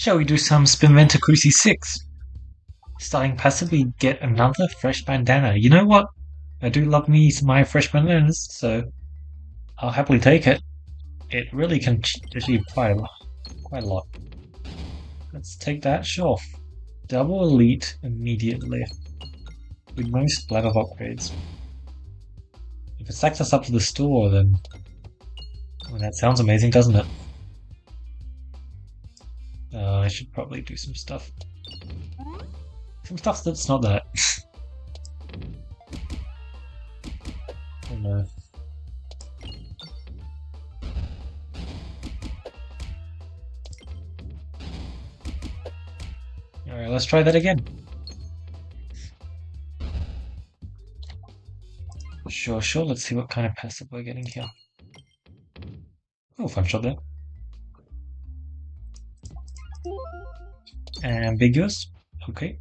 Shall we do some Spinventer Cruci 6? Starting passively get another fresh bandana. You know what? I do love me my fresh bandanas, so I'll happily take it. It really can achieve quite a lot. Let's take that, sure. Double elite immediately. With most splatter of upgrades. If it stacks us up to the store, then that sounds amazing, doesn't it? I should probably do some stuff. Some stuff that's not that. Oh no. Alright, let's try that again. Sure, let's see what kind of passive we're getting here. Oh, fun shot there. Ambiguous. Okay.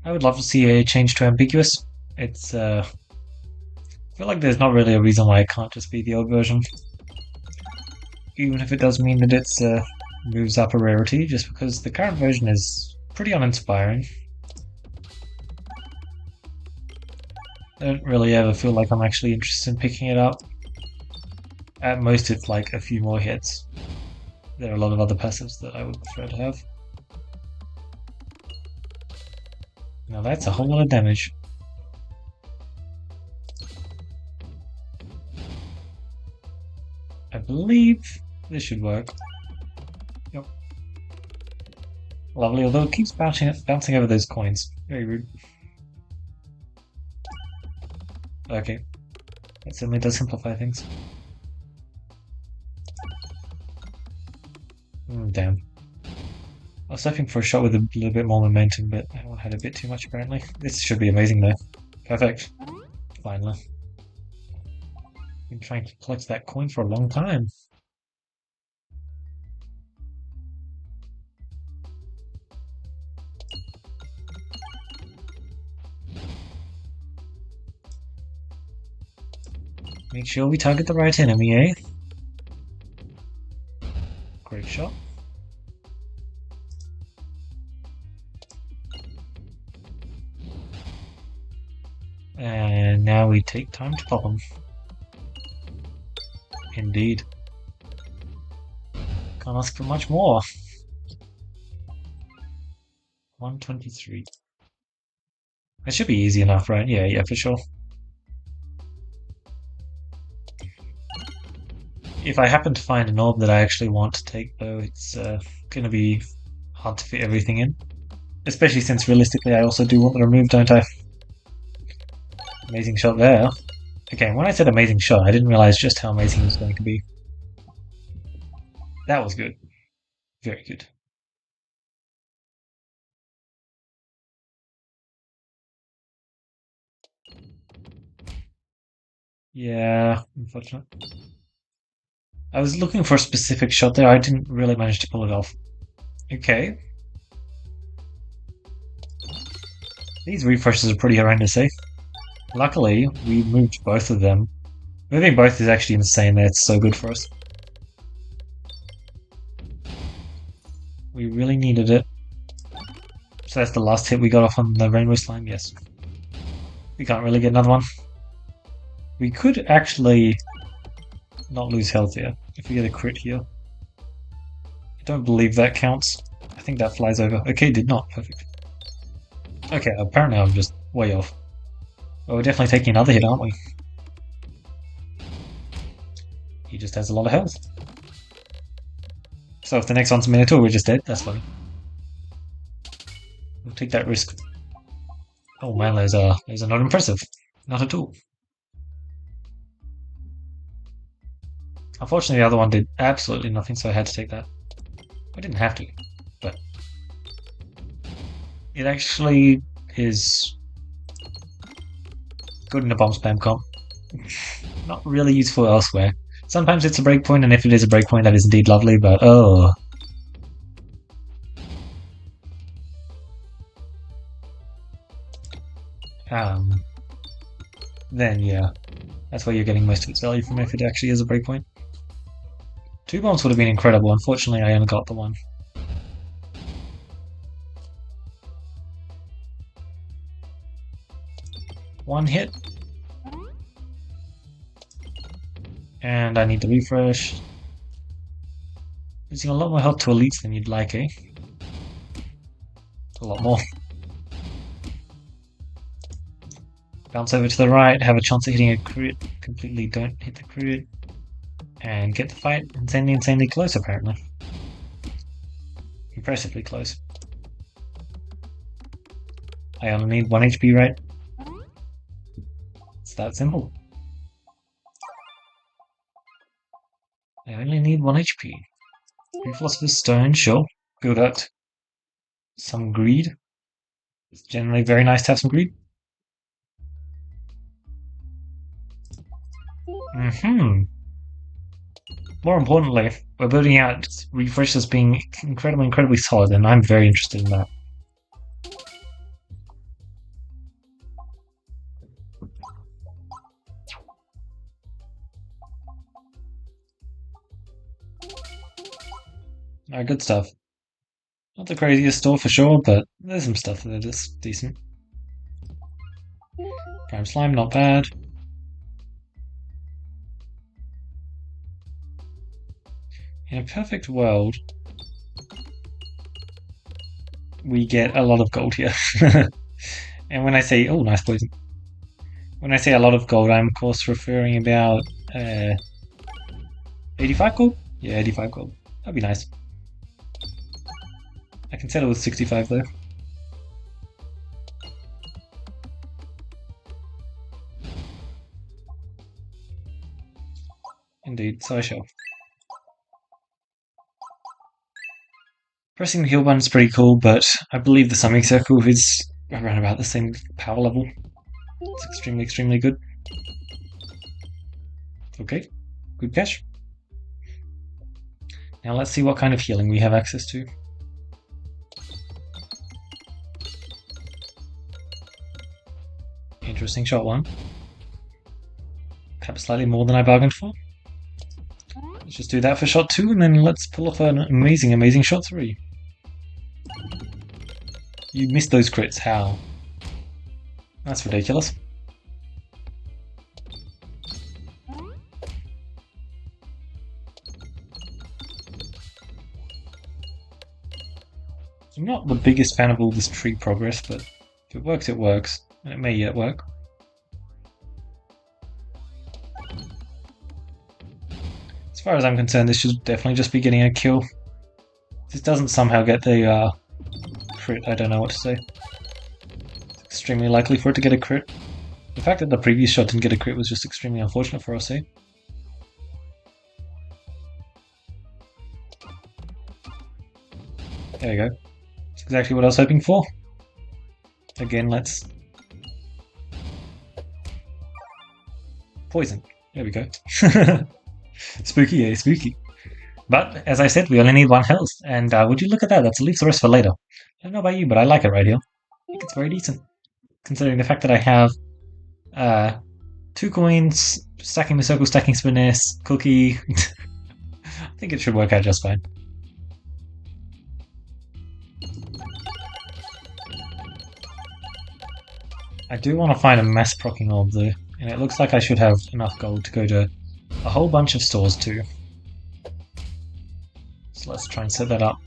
I would love to see a change to ambiguous. It's, I feel like there's not really a reason why it can't just be the old version. Even if it does mean that it's, moves up a rarity, just because the current version is pretty uninspiring. I don't really ever feel like I'm actually interested in picking it up. At most it's like a few more hits. There are a lot of other passives that I would prefer to have. Now that's a whole lot of damage. I believe this should work. Yep. Lovely, although it keeps bouncing over those coins. Very rude. Okay. That certainly does simplify things. Damn. I was hoping for a shot with a little bit more momentum, but that one had a bit too much apparently. This should be amazing though. Perfect. Finally. Been trying to collect that coin for a long time. Make sure we target the right enemy, eh? Great shot. And now we take time to pop them. Indeed. Can't ask for much more. 123. That should be easy enough, right? Yeah, for sure. If I happen to find an orb that I actually want to take, though, it's going to be hard to fit everything in. Especially since, realistically, I also do want the remove, don't I? Amazing shot there. Okay, when I said amazing shot, I didn't realize just how amazing it was going to be. That was good. Very good. Yeah, unfortunate. I was looking for a specific shot there, I didn't really manage to pull it off. Okay. These refreshes are pretty horrendous, eh? Luckily, we moved both of them. Moving both is actually insane there, it's so good for us. We really needed it. So that's the last hit we got off on the rainbow slime, yes. We can't really get another one. We could actually not lose health here, if we get a crit here. I don't believe that counts. I think that flies over. Okay, did not. Perfect. Okay, apparently I'm just way off. Well, we're definitely taking another hit, aren't we? He just has a lot of health. So if the next one's a Minotaur, we're just dead. That's funny. We'll take that risk. Oh man, those are not impressive. Not at all. Unfortunately, the other one did absolutely nothing, so I had to take that. I didn't have to, but it actually is good in a bomb spam comp. Not really useful elsewhere. Sometimes it's a breakpoint, and if it is a breakpoint, that is indeed lovely, but oh. Then yeah, that's where you're getting most of its value from if it actually is a breakpoint. 2 bombs would have been incredible, unfortunately I only got the one. one hit. And I need to refresh. Losing a lot more health to elites than you'd like, eh? A lot more. Bounce over to the right, have a chance of hitting a crit. Completely don't hit the crit. And get the fight insanely close, apparently. Impressively close. I only need 1 HP, right? It's that simple. I only need 1 HP. 3 Philosopher's Stone, sure. Build up some greed. It's generally very nice to have some greed. More importantly, we're building out refresh as being incredibly solid, and I'm very interested in that. Alright, good stuff. Not the craziest store for sure, but there's some stuff that is decent. Prime Slime, not bad. In a perfect world, we get a lot of gold here. And when I say, oh, nice poison. When I say a lot of gold, I'm of course referring about 85 gold? Yeah, 85 gold. That'd be nice. I can settle with 65 though. Indeed, so I shall. Pressing the heal button is pretty cool, but I believe the summoning circle is around about the same power level. It's extremely good. Okay, good catch. Now let's see what kind of healing we have access to. Interesting shot 1. Perhaps slightly more than I bargained for. Let's just do that for shot 2, and then let's pull off an amazing shot 3. You missed those crits, how? That's ridiculous. I'm not the biggest fan of all this tree progress, but if it works, it works. And it may yet work. As far as I'm concerned, this should definitely just be getting a kill. If this doesn't somehow get the crit, I don't know what to say. It's extremely likely for it to get a crit. The fact that the previous shot didn't get a crit was just extremely unfortunate for us, eh? There you go. That's exactly what I was hoping for. Again, let's... Poison. There we go. Spooky, eh? Spooky. But, as I said, we only need 1 health, and would you look at that, that's leave the rest for later. I don't know about you, but I like it right here. I think it's very decent. Considering the fact that I have 2 coins, stacking the circle, stacking finesse, cookie. I think it should work out just fine. I do want to find a mass procking orb though, and it looks like I should have enough gold to go to a whole bunch of stores too. So let's try and set that up.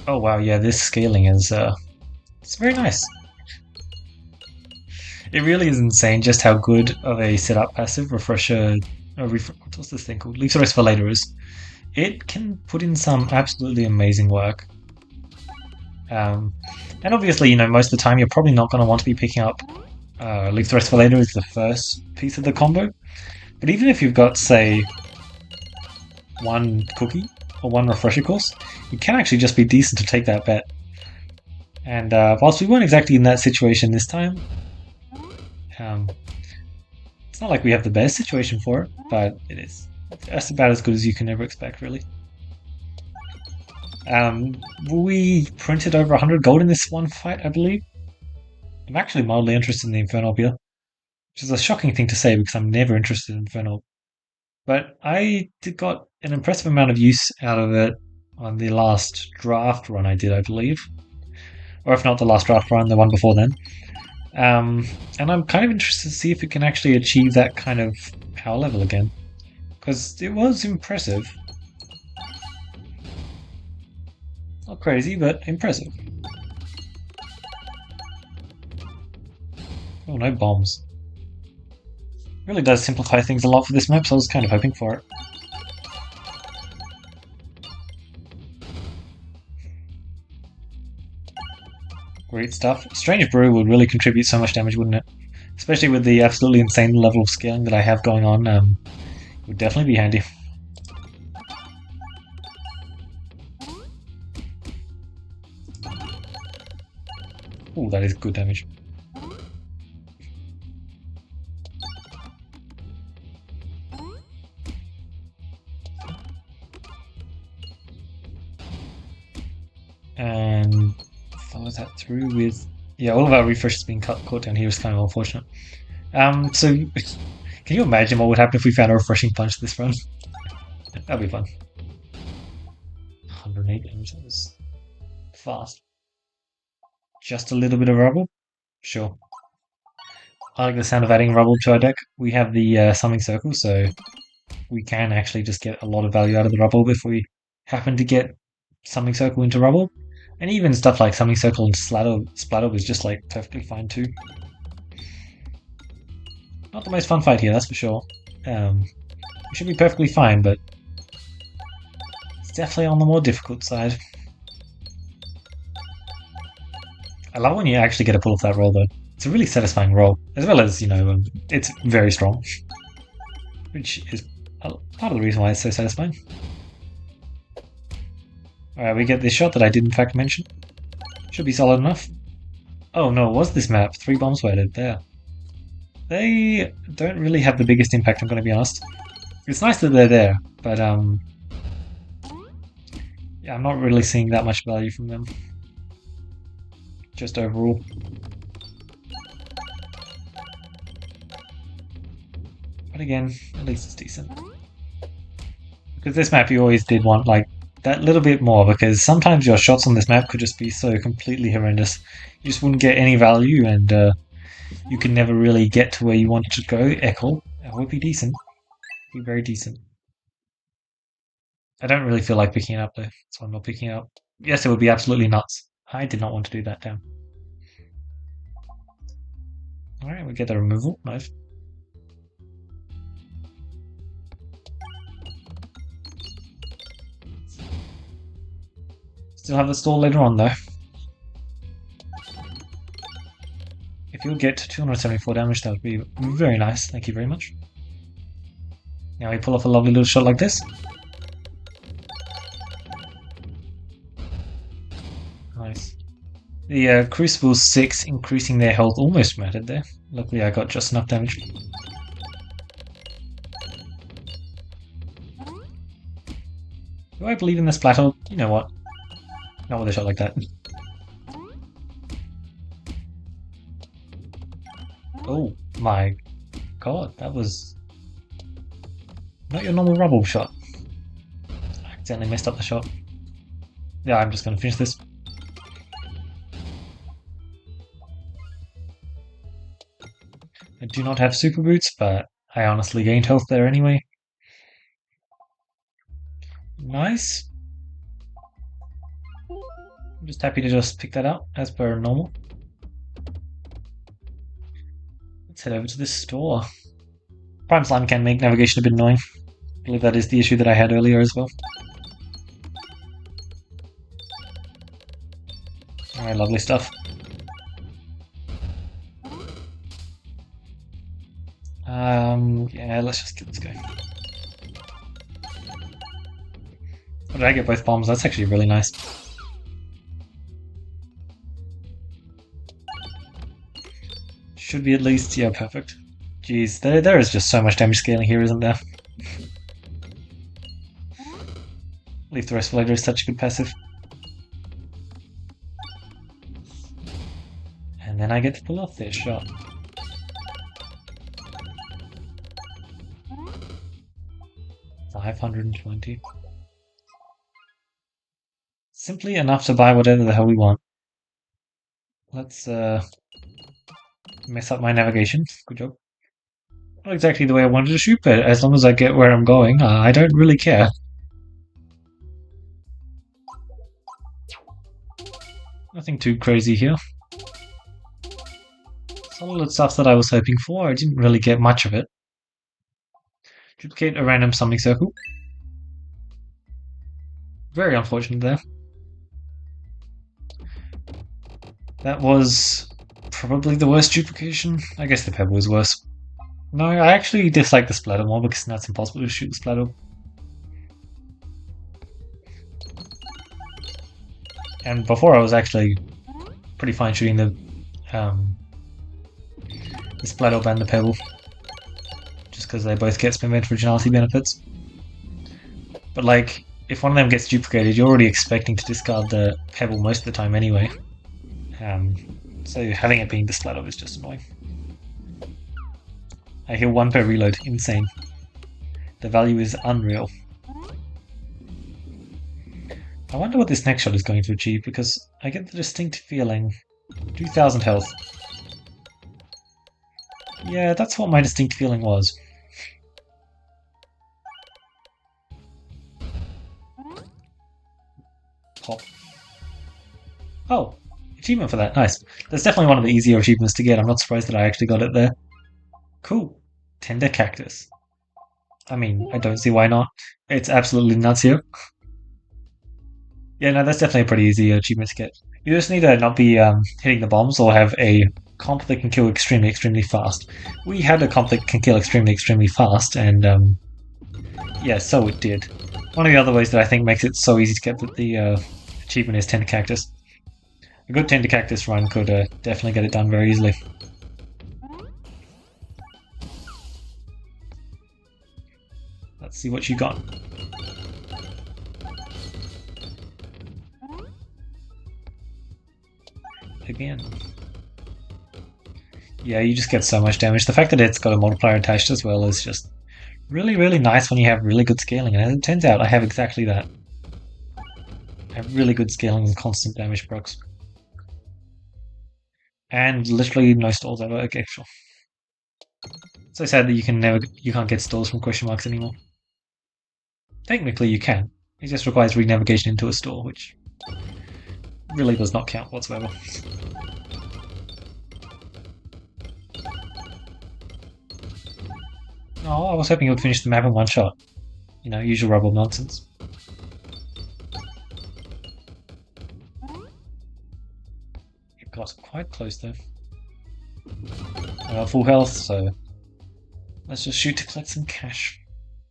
Oh wow, yeah, this scaling is it's very nice. It really is insane just how good of a setup passive refresher. What's this thing called? Leave the rest for later is. It can put in some absolutely amazing work. And obviously, you know, most of the time you're probably not going to want to be picking up Leave the Rest for Later as the first piece of the combo. But even if you've got, say, 1 cookie or 1 refresher course, it can actually just be decent to take that bet. And whilst we weren't exactly in that situation this time, it's not like we have the best situation for it, but it is. That's about as good as you can ever expect, really. We printed over 100 gold in this one fight, I believe. I'm actually mildly interested in the Infernal here, which is a shocking thing to say because I'm never interested in Infernal. But I got an impressive amount of use out of it on the last draft run I did, I believe. Or if not the last draft run, the one before then. And I'm kind of interested to see if it can actually achieve that kind of power level again. Because it was impressive. Not crazy, but impressive. Oh, no bombs. Really does simplify things a lot for this map, so I was kind of hoping for it. Great stuff. Strange Brew would really contribute so much damage, wouldn't it? Especially with the absolutely insane level of scaling that I have going on, it would definitely be handy. Ooh, that is good damage. And follow that through with... Yeah, all of our refreshes being caught down here is kind of unfortunate. So can you imagine what would happen if we found a refreshing punch this run? That'd be fun. 108 damage, that was fast. Just a little bit of rubble? Sure. I like the sound of adding rubble to our deck. We have the summoning circle, so we can actually just get a lot of value out of the rubble if we happen to get summoning circle into rubble. And even stuff like summoning circle and splatter was just like perfectly fine too. Not the most fun fight here, that's for sure. We should be perfectly fine, but it's definitely on the more difficult side. I love when you actually get to pull off that roll though. It's a really satisfying roll, as well as, it's very strong. Which is part of the reason why it's so satisfying. Alright, we get this shot that I did in fact mention. Should be solid enough. Oh no, it was this map? 3 bombs were added there. They don't really have the biggest impact, I'm going to be honest. It's nice that they're there, but yeah, I'm not really seeing that much value from them. Just overall. But again, at least it's decent. Because this map you always did want like that little bit more, because sometimes your shots on this map could just be so completely horrendous. You just wouldn't get any value, and you could never really get to where you wanted to go. Echo, that would be decent. Be very decent. I don't really feel like picking it up though, so I'm not picking it up. Yes, it would be absolutely nuts. I did not want to do that, damn. Alright, we get the removal, nice. Still have the stall later on though. If you'll get 274 damage, that would be very nice, thank you very much. Now we pull off a lovely little shot like this. Nice. The Crucible 6 increasing their health almost mattered there. Luckily I got just enough damage. Do I believe in this plateau? You know what? Not with a shot like that. Oh my god, that was not your normal rubble shot. I accidentally messed up the shot. Yeah, I'm just going to finish this. I do not have super boots, but I honestly gained health there anyway. Nice. I'm just happy to just pick that up as per normal. Let's head over to this store. Prime Slime can make navigation a bit annoying. I believe that is the issue that I had earlier as well. Alright, lovely stuff. Yeah, let's just get this going. Oh, did I get both bombs? That's actually really nice. Should be at least, yeah, perfect. Jeez, there is just so much damage scaling here, isn't there? Leave the rest for later is such a good passive. And then I get to pull off this shot. $520. Simply enough to buy whatever the hell we want. let's mess up my navigation. Good job. Not exactly the way I wanted to shoot, but as long as I get where I'm going, I don't really care. Nothing too crazy here. Some of the stuff that I was hoping for, I didn't really get much of it. Duplicate a random summoning circle. Very unfortunate there. That was probably the worst duplication. I guess the pebble was worse. No, I actually dislike the splatter more because now it's impossible to shoot the splatter. And before I was actually pretty fine shooting the splatter and the pebble. Just because they both get spin originality benefits. But like, if one of them gets duplicated, you're already expecting to discard the pebble most of the time anyway. So having it being the splatter is just annoying. I heal 1 per reload. Insane. The value is unreal. I wonder what this next shot is going to achieve, because I get the distinct feeling... 2000 health. Yeah, that's what my distinct feeling was. Pop. Oh, achievement for that. Nice. That's definitely one of the easier achievements to get. I'm not surprised that I actually got it there. Cool. Tender cactus. I mean, I don't see why not. It's absolutely nuts here. Yeah, no, that's definitely a pretty easy achievement to get. You just need to not be hitting the bombs or have a comp that can kill extremely, extremely fast. We had a comp that can kill extremely, extremely fast, and yeah, so it did. One of the other ways that I think makes it so easy to get the achievement is Tender Cactus. A good Tender Cactus run could definitely get it done very easily. Let's see what you got. Again. Yeah, you just get so much damage. The fact that it's got a multiplier attached as well is just really, really nice when you have really good scaling. And it turns out I have exactly that. I have really good scaling and constant damage procs. And literally no stalls ever extra. So sad that you can't get stalls from question marks anymore. Technically you can. It just requires re-navigation into a stall, which really does not count whatsoever. Oh, I was hoping you would finish the map in one shot. You know, usual rubble nonsense. It got quite close though. I got full health, so let's just shoot to collect some cash.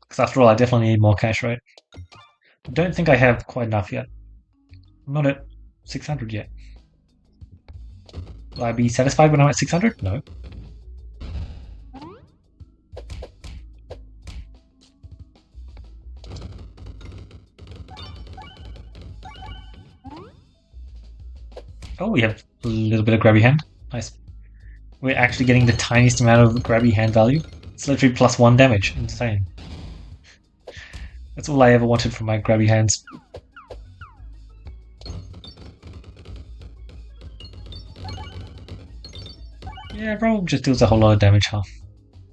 Because after all, I definitely need more cash, right? I don't think I have quite enough yet. I'm not at 600 yet. Will I be satisfied when I'm at 600? No. Oh, we have a little bit of grabby hand. Nice. We're actually getting the tiniest amount of grabby hand value. It's literally +1 damage. Insane. That's all I ever wanted from my grabby hands. Yeah, Roll just deals a whole lot of damage, huh?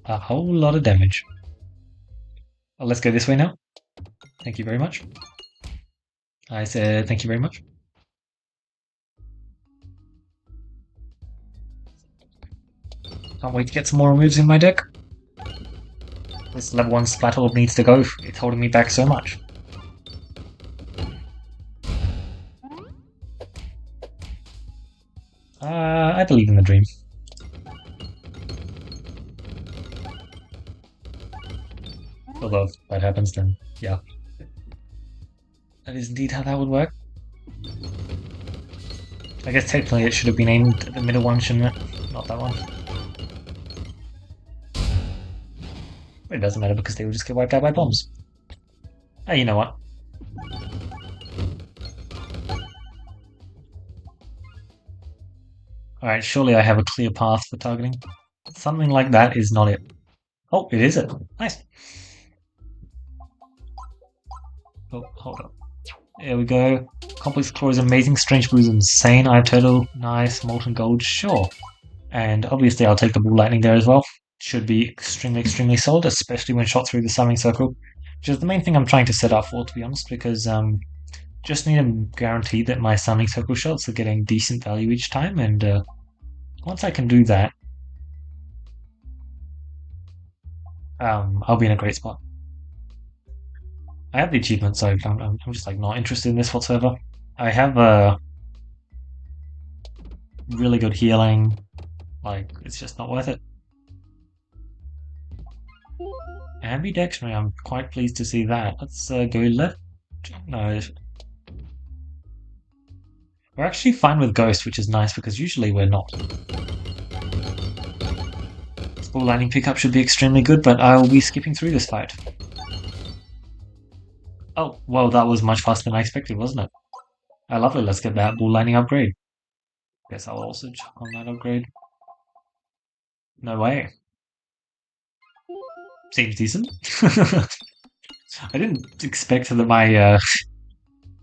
A whole lot of damage. Well, let's go this way now. Thank you very much. I said thank you very much. Can't wait to get some more moves in my deck. This level 1 Splatter needs to go. It's holding me back so much. I believe in the dream. Although if that happens, then yeah. That is indeed how that would work. I guess technically it should have been aimed at the middle one, shouldn't it? Not that one. But it doesn't matter because they will just get wiped out by bombs. Oh, you know what? Alright, surely I have a clear path for targeting. Something like that is not it. Oh, it is it. Nice. Oh, hold up. There we go. Complex Claw is amazing. Strange Brew is insane. Eye of Turtle, nice. Molten Gold, sure. And obviously I'll take the Ball Lightning there as well. Should be extremely solid, especially when shot through the Summoning Circle. Which is the main thing I'm trying to set up for, to be honest, because just need to guarantee that my Summoning Circle shots are getting decent value each time, and once I can do that, I'll be in a great spot. I have the achievement, so I'm just like not interested in this whatsoever. I have a really good healing. Like, it's just not worth it. Ambidextrous, I'm quite pleased to see that. Let's go left. No, we're actually fine with Ghost, which is nice because usually we're not. Full lightning pickup should be extremely good, but I'll be skipping through this fight. Oh, well, that was much faster than I expected, wasn't it? Lovely, let's get that Bull Lightning upgrade. Guess I'll also chuck on that upgrade. No way. Seems decent. I didn't expect that my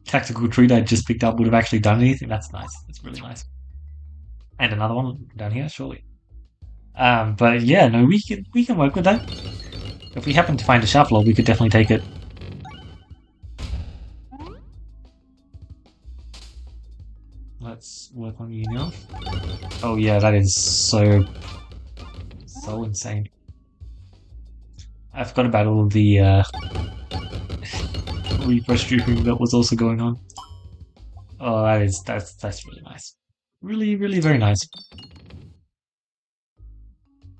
tactical treat I just picked up would have actually done anything. That's nice. That's really nice. And another one down here, surely. But yeah, no, we can work with that. If we happen to find a Shuffler, we could definitely take it. Let's work on you now. Oh yeah, that is so insane. I forgot about all of the refresh streaming that was also going on. Oh, that's really nice. Really very nice.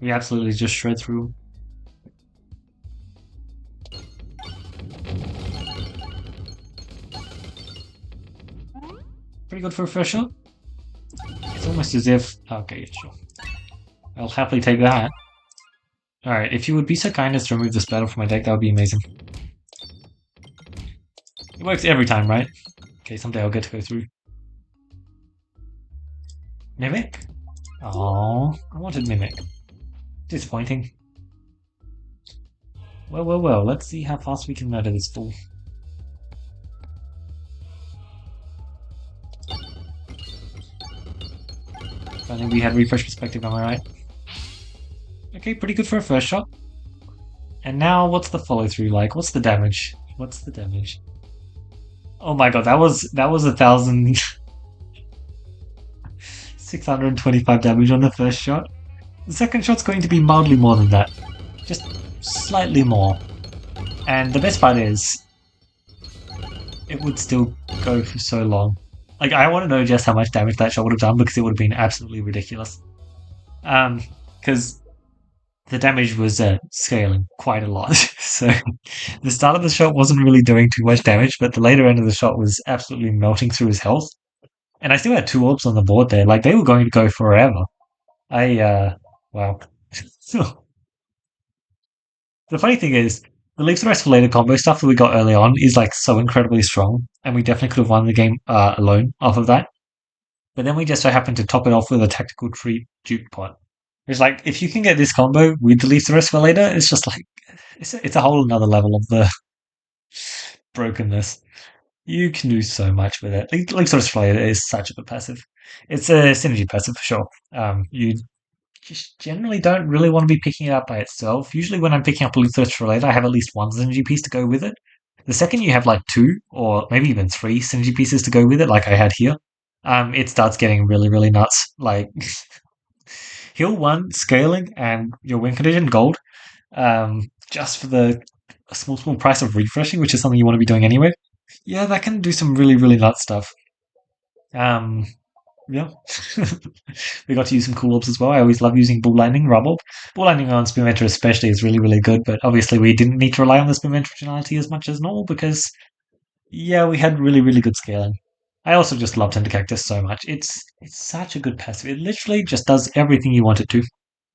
We absolutely just shred through. Pretty good for a first shot. It's almost as if... Okay, sure. I'll happily take that. Alright, if you would be so kind as to remove this battle from my deck, that would be amazing. It works every time, right? Okay, someday I'll get to go through. Mimic? Oh, I wanted Mimic. Disappointing. Well, let's see how fast we can murder this fool. I think we had refresh perspective, am I right? Okay, pretty good for a first shot. And now, what's the follow through like? What's the damage? What's the damage? Oh my god, that was 1,625 damage on the first shot. The second shot's going to be mildly more than that. Just slightly more. And the best part is, it would still go for so long. Like, I want to know just how much damage that shot would have done because it would have been absolutely ridiculous. Because the damage was scaling quite a lot. So the start of the shot wasn't really doing too much damage, but the later end of the shot was absolutely melting through his health. And I still had 2 orbs on the board there. Like, they were going to go forever. Wow. The funny thing is, the Leave the Rest for Later combo stuff that we got early on is like so incredibly strong, and we definitely could have won the game alone off of that. But then we just so happened to top it off with a tactical treat Duke pot. It's like, if you can get this combo with the Leave the Rest for Later, it's just like, it's a whole another level of the brokenness. You can do so much with it. Leave the Rest for Later is such a good passive. It's a synergy passive for sure. You just generally don't really want to be picking it up by itself. Usually when I'm picking up a Leaf Search Related, I have at least one synergy piece to go with it. The second you have like 2 or maybe even 3 synergy pieces to go with it, like I had here, it starts getting really nuts. Like heal 1, scaling, and your win condition gold, just for the small price of refreshing, which is something you want to be doing anyway. Yeah, that can do some really nuts stuff. Um, Yeah. We got to use some cool orbs as well. I always love using Bull Lightning, Rubble. Bull Lightning on Spin Mentor especially is really good, but obviously we didn't need to rely on the Spin Mentor functionality as much as normal because, yeah, we had really good scaling. I also just love Tender Cactus so much. It's such a good passive. It literally just does everything you want it to.